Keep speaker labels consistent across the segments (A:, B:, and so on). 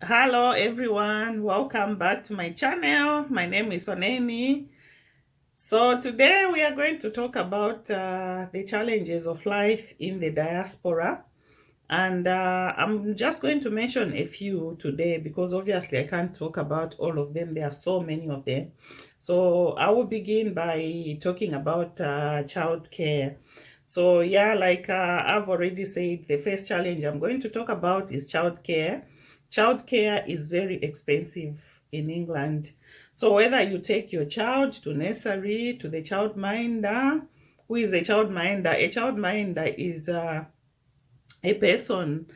A: Hello everyone, welcome back to my channel. My name is Oneni. So today we are going to talk about the challenges of life in the diaspora, and I'm just going to mention a few today because obviously I can't talk about all of them. There are so many of them. So I will begin by talking about childcare. So yeah, like I've already said, the first challenge I'm going to talk about is childcare. Childcare is very expensive in England. So whether you take your child to nursery, to the childminder, who is a childminder? A childminder is a person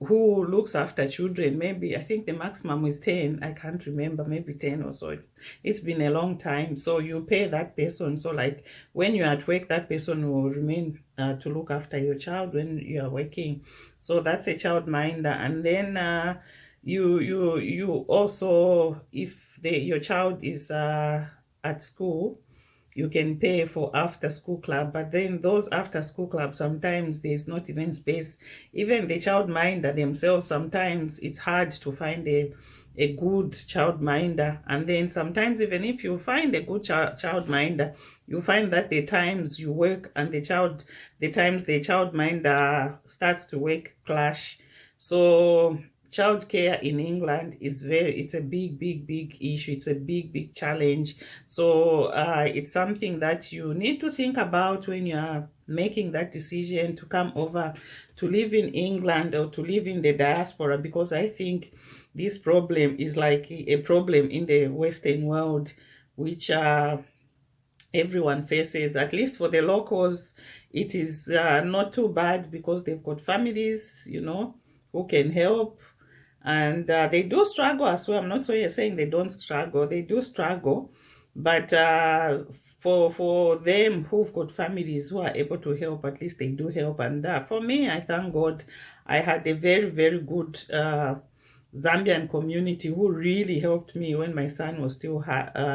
A: who looks after children. Maybe I think the maximum is 10. I can't remember, maybe 10 or so. It's been a long time. So you pay that person. So like when you're at work, that person will remain to look after your child when you are working. So that's a childminder. And then you also, if your child is at school, you can pay for after school club, but then those after school clubs, sometimes there's not even space. Even the child minder themselves, sometimes it's hard to find a good child minder. And then sometimes even if you find a good child minder, you find that the times you work and the times the child minder starts to work clash. So childcare in England it's a big issue. It's a big challenge. So it's something that you need to think about when you are making that decision to come over to live in England or to live in the diaspora, because I think this problem is like a problem in the Western world, which everyone faces. At least for the locals, it is not too bad because they've got families, who can help. And they do struggle as well. I'm not saying they don't struggle. They do struggle, but for them who've got families who are able to help, at least they do help. And for me, I thank God, I had a very good Zambian community who really helped me when my son was still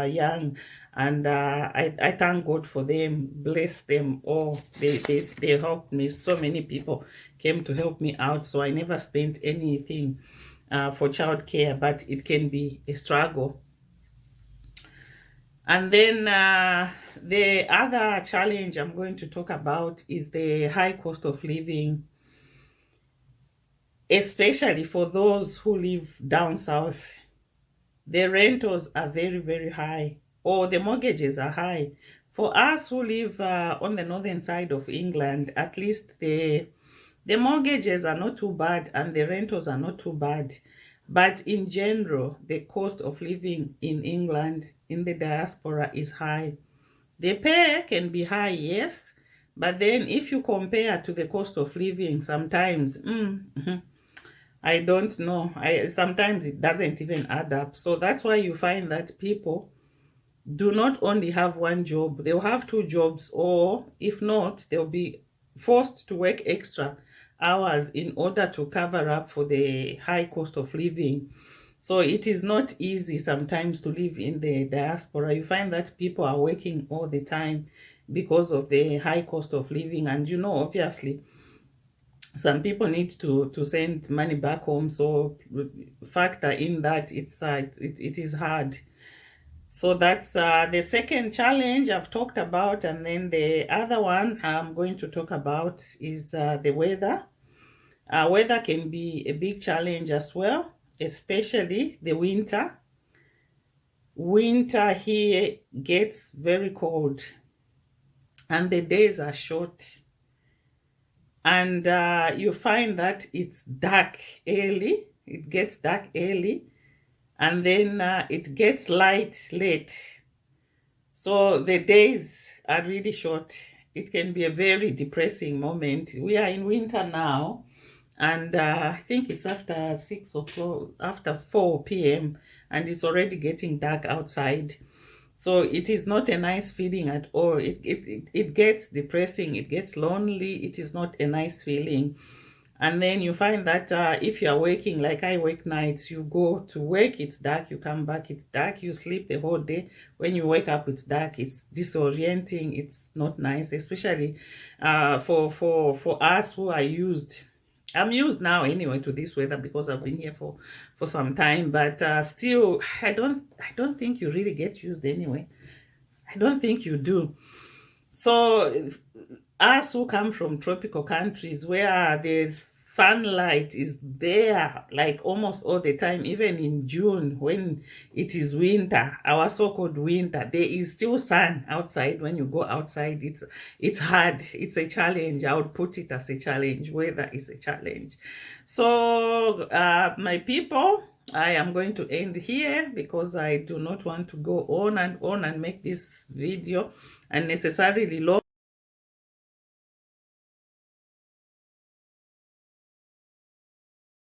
A: young. And I thank God for them, bless them all. They helped me. So many people came to help me out, so I never spent anything for childcare, but it can be a struggle. And then the other challenge I'm going to talk about is the high cost of living, especially for those who live down south. The rentals are very high, or the mortgages are high. For us who live on the northern side of England, at least the mortgages are not too bad and the rentals are not too bad. But in general, the cost of living in England, in the diaspora, is high. The pay can be high, yes, but then if you compare to the cost of living, sometimes I don't know. Sometimes it doesn't even add up. So that's why you find that people do not only have one job, they'll have two jobs, or if not, they'll be forced to work extra hours in order to cover up for the high cost of living. So it is not easy sometimes to live in the diaspora. You find that people are working all the time because of the high cost of living. And obviously, some people need to send money back home. So factor in that it is hard. So that's the second challenge I've talked about. And then the other one I'm going to talk about is the weather. Weather can be a big challenge as well, especially the winter. Winter here gets very cold and the days are short. And you find that it's dark early. It gets dark early and then it gets light late. So the days are really short. It can be a very depressing moment. We are in winter now, and I think it's after 6 o'clock, after 4 p.m., and it's already getting dark outside. So it is not a nice feeling at all. It gets depressing, it gets lonely, it is not a nice feeling. And then you find that if you're working, like I work nights, you go to work, it's dark, you come back, it's dark, you sleep the whole day. When you wake up, it's dark, it's disorienting, it's not nice, especially for us who are used I'm used now anyway to this weather because I've been here for some time, but still I don't think you really get used anyway. I don't think you do. So us who come from tropical countries where the sunlight is there like almost all the time, even in June when it is winter, our so-called winter, there is still sun outside. When you go outside, it's hard, it's a challenge. I would put it as a challenge. Weather is a challenge. So my people, I am going to end here because I do not want to go on and on and make this video unnecessarily long.